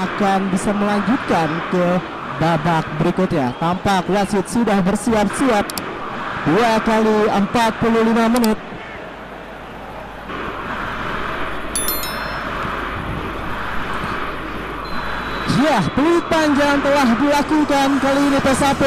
akan bisa melanjutkan ke babak berikutnya. Tampak wasit sudah bersiap-siap 2 kali 45 menit. Ya, peluit panjang telah dilakukan kali ini PSAP.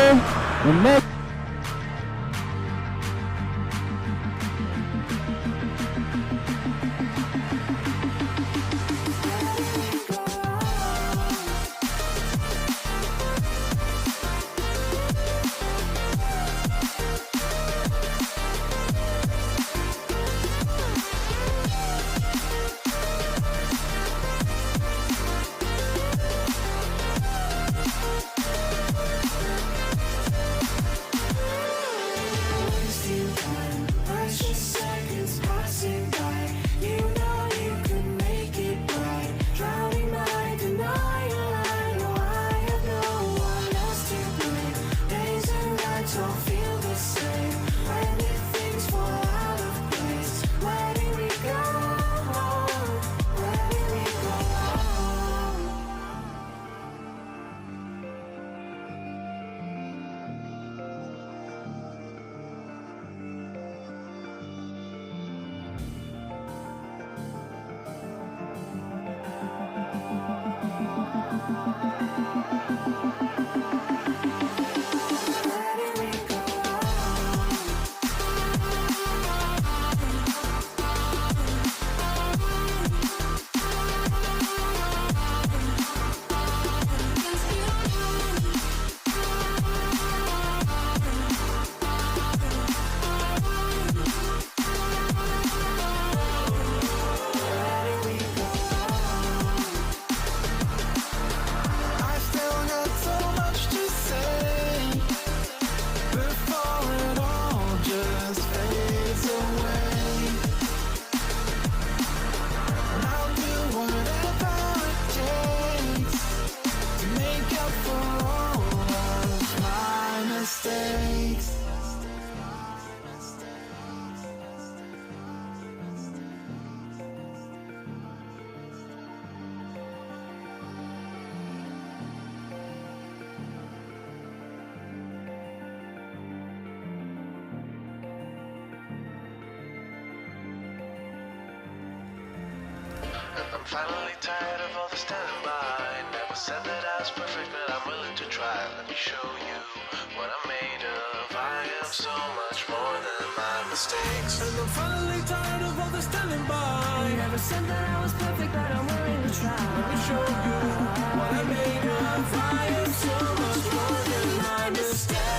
Finally tired of all the standing by. Never said that I was perfect, but I'm willing to try. Let me show you what I'm made of. I am so much more than my mistakes. And I'm finally tired of all the standing by. Never said that I was perfect, but I'm willing to try. Let me show you what I'm made of. I am so much more than my mistakes.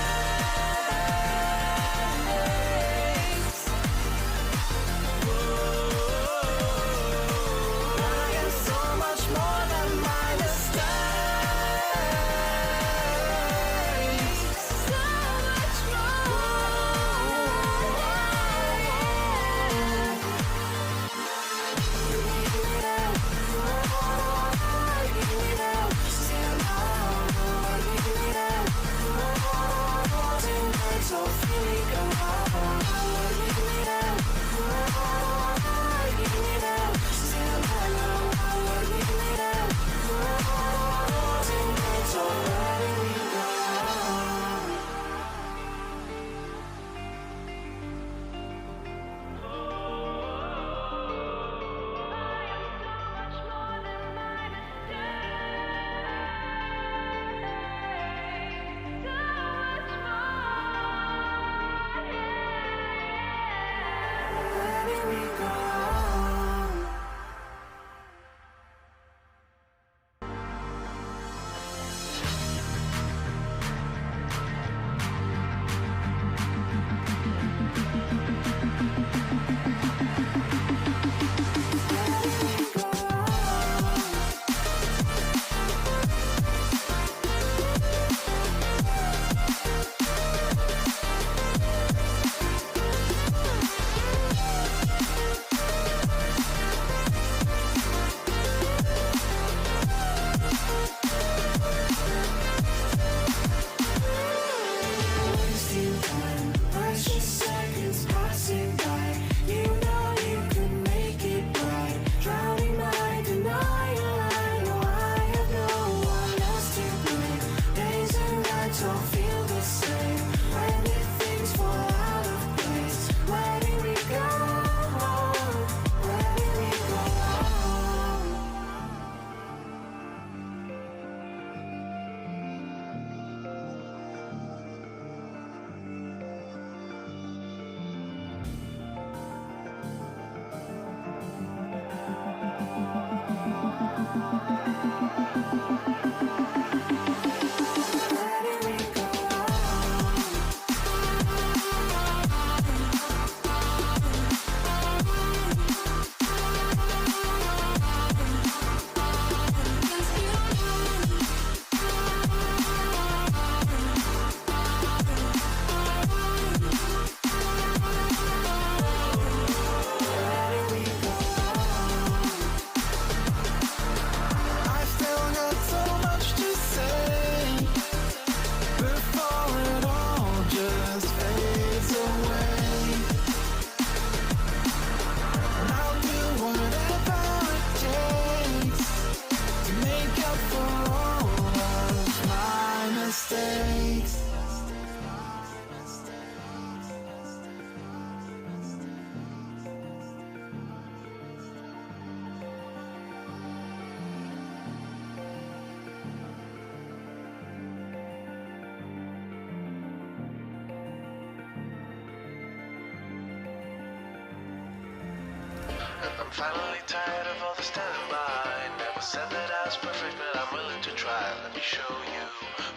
I'm finally tired of all the standing by. Never said that I was perfect, but I'm willing to try. Let me show you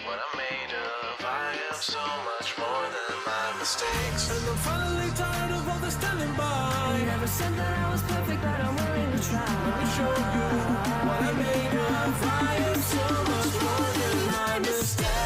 what I'm made of. I am so much more than my mistakes. And I'm finally tired of all the standing by. Never said that I was perfect, but I'm willing to try. Let me show you what I'm made of. I am so much more than my mistakes.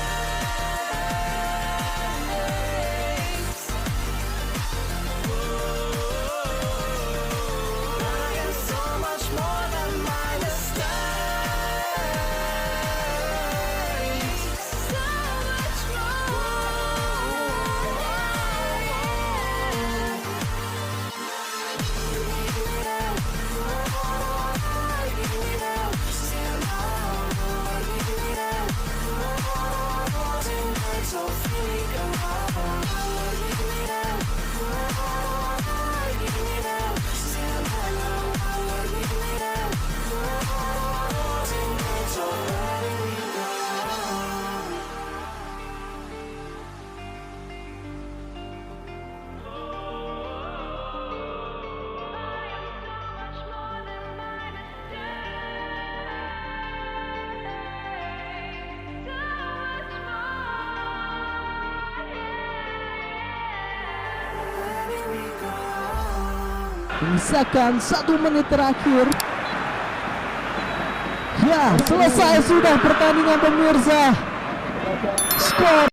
Misalkan 1 menit terakhir. Ya, selesai sudah pertandingan pemirsa. Skor